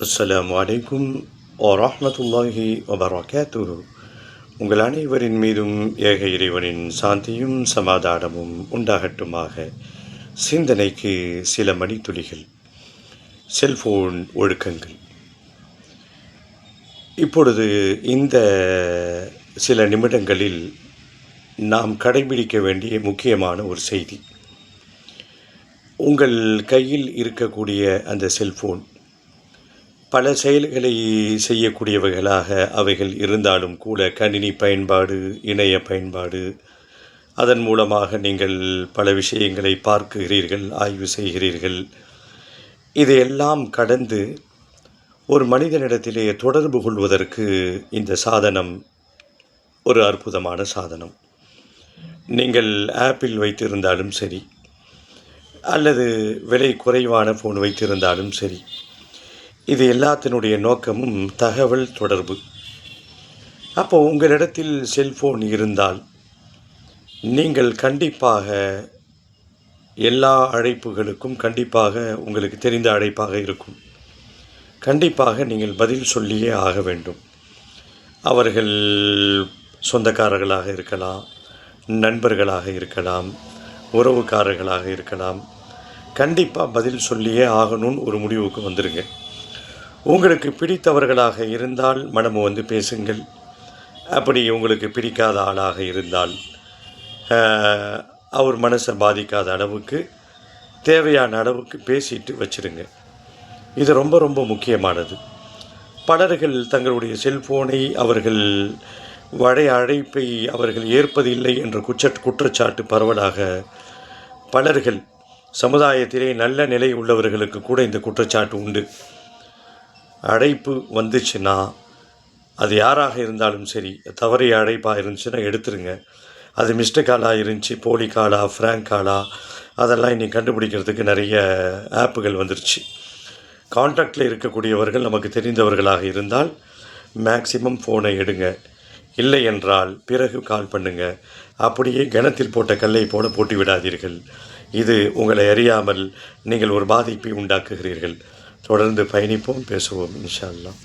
அஸ்ஸலாமு அலைக்கும் வரஹ்மத்துல்லாஹி வபரகாத்துஹு. உங்கள் அனைவரின் மீதும் ஏக இறைவனின் சாந்தியும் சமாதானமும் உண்டாகட்டுமாக. சிந்தனைக்கு சில மணித்துளிகள். செல்போன் ஒழுக்கங்கள். இப்பொழுது இந்த சில நிமிடங்களில் நாம் கடைபிடிக்க வேண்டிய முக்கியமான ஒரு செய்தி. உங்கள் கையில் இருக்கக்கூடிய அந்த செல்போன் பல செயல்களை செய்யக்கூடியவைகளாக அவைகள் இருந்தாலும் கூட கணினி பயன்பாடு, இணைய பயன்பாடு, அதன் மூலமாக நீங்கள் பல விஷயங்களை பார்க்கிறீர்கள், ஆய்வு செய்கிறீர்கள். இதையெல்லாம் கடந்து ஒரு மனிதனிடத்திலே தொடர்பு கொள்வதற்கு இந்த சாதனம் ஒரு அற்புதமான சாதனம். நீங்கள் ஆப்பிள் வைத்திருந்தாலும் சரி, அல்லது விலை குறைவான ஃபோன் வைத்திருந்தாலும் சரி, இது எல்லாத்தினுடைய நோக்கமும் தகவல் தொடர்பு. அப்போது உங்களிடத்தில் செல்ஃபோன் இருந்தால் நீங்கள் கண்டிப்பாக எல்லா அழைப்புகளுக்கும் கண்டிப்பாக உங்களுக்கு தெரிந்த அழைப்பாக இருக்கும். கண்டிப்பாக நீங்கள் பதில் சொல்லியே ஆக வேண்டும். அவர்கள் சொந்தக்காரர்களாக இருக்கலாம், நண்பர்களாக இருக்கலாம், உறவுக்காரர்களாக இருக்கலாம். கண்டிப்பாக பதில் சொல்லியே ஆகணும்னு ஒரு முடிவுக்கு வந்துடுங்க. உங்களுக்கு பிடித்தவர்களாக இருந்தால் மனமு வந்து பேசுங்கள். அப்படி உங்களுக்கு பிடிக்காத ஆளாக இருந்தால் அவர் மனசை பாதிக்காத அளவுக்கு தேவையான அளவுக்கு பேசிட்டு வச்சுருங்க. இது ரொம்ப ரொம்ப முக்கியமானது. பலர்கள் தங்களுடைய செல்ஃபோனை அவர்கள் அழைப்பை அவர்கள் ஏற்பதில்லை என்ற குற்றச்சாட்டு பரவலாக பலர்கள் சமுதாயத்திலே நல்ல நிலை உள்ளவர்களுக்கு கூட இந்த குற்றச்சாட்டு உண்டு. அழைப்பு வந்துச்சுன்னா அது யாராக இருந்தாலும் சரி, தவறிய அழைப்பாக இருந்துச்சுன்னா எடுத்துருங்க. அது மிஸ்டு காலாக இருந்துச்சு, போலி காலா, ஃப்ராங்க் காலா, அதெல்லாம் இன்றைக்கி கண்டுபிடிக்கிறதுக்கு நிறைய ஆப்புகள் வந்துருச்சு. கான்டாக்டில் இருக்கக்கூடியவர்கள் நமக்கு தெரிந்தவர்களாக இருந்தால் மேக்சிமம் ஃபோனை எடுங்க. இல்லை என்றால் பிறகு கால் பண்ணுங்கள். அப்படியே கிணத்தில் போட்ட கல்லை போட்டு விடாதீர்கள். இது உங்களை அறியாமல் நீங்கள் ஒரு பாதிப்பை உண்டாக்குகிறீர்கள். தொடர்ந்து பயணிப்போம், பேசுவோம் இன்ஷா அல்லாஹ்.